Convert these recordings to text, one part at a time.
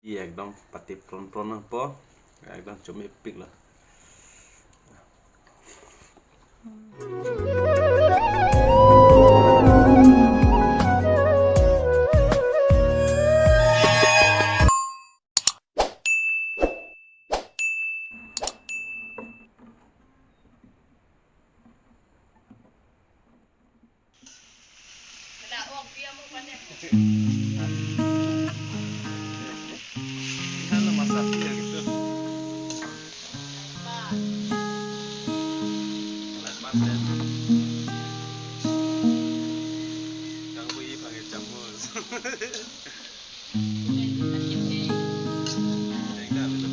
একদম পাতি প্ron po একদম জমি পিকলা Halo Mas Safi ya gitu. Lepas ya. Kang Bui pakai jamus. Jangan gitu.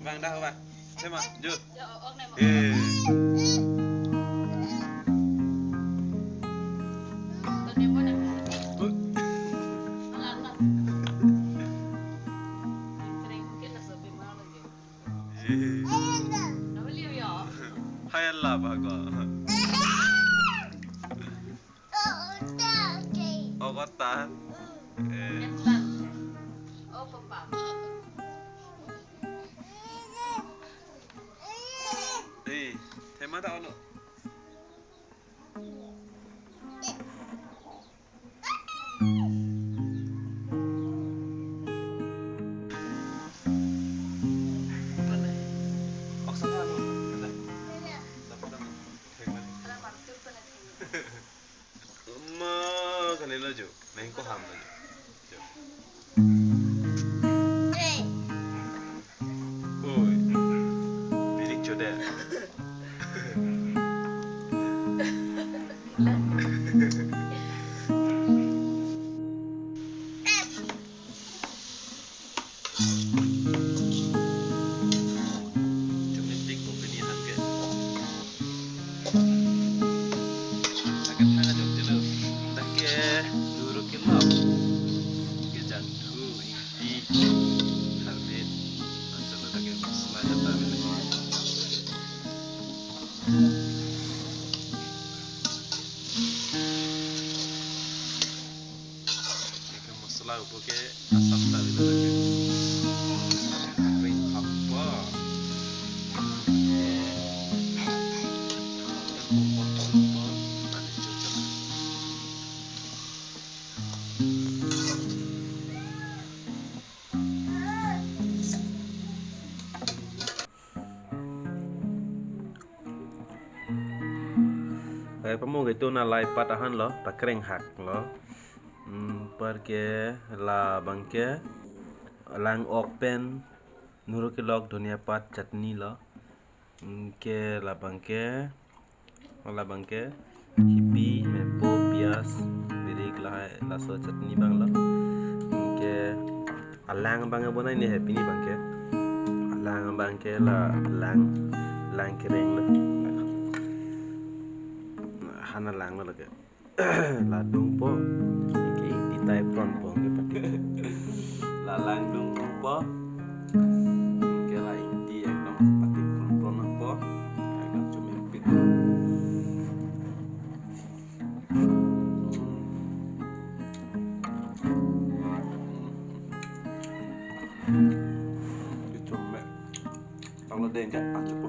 Vâng, đâu bạn? Xem mà, chưa? Hay là bà có. Oh, kotaan. Oh, papa. Tema tak ono. Kanila jo, main ko ham na jo. Oi, bilik jo deh. Cuma tik ko pinihan ke. Agak mana jo jelo. Tak ke duru kilo. Ke jantu inti. Halbit. Macam tu tak ke selada tapi. Ikan masala upoke asam tadi lagi. Kering apa? Kayak pemung itu nalai patahan loh, pakreng hak loh. Perke la bangke lang open nuru kilok dunia pat chutney loh. Ke la bangke hippy mepo pias birik la so chutney bang loh. Ke alang bang bona ini happy ni bangke. Alang bangke la lang kering loh. Hana lang lo lagi. La dung po. Iki type pron po nge pati. La lang dung po. Ke la inti ekdom pati pron po. Ekdom cuma pik. Cuma. Kalau dengar aja po.